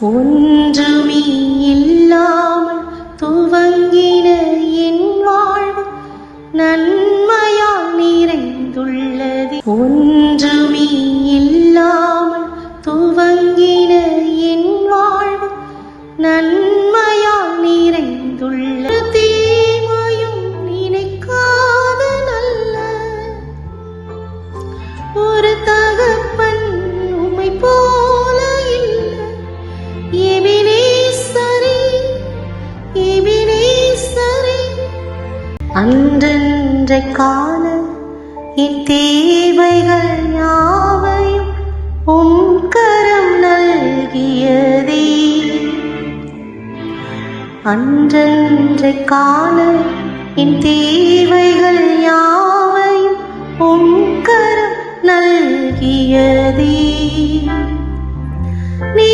ஒன்றுமே இல்லாமல் துவங்கின என் வாழ்வு நன்மையால் நிறைந்துள்ளது. ஒன்றுமே இல்லாமல் துவங்கின என் வாழ்வு நன்மையால் நிறைந்துள்ளது. தீமையும் நினைக்காத நல்ல ஒரு தகப்பன் உம்மை போல இல்லை. அன்றன்றை காண என் தேவைகள் யாவையும் உம் கரம் நல்கியதே. அன்றன்றை காண என் தேவைகள் யாவையும் உம் கரம் நல்கியதே. நீ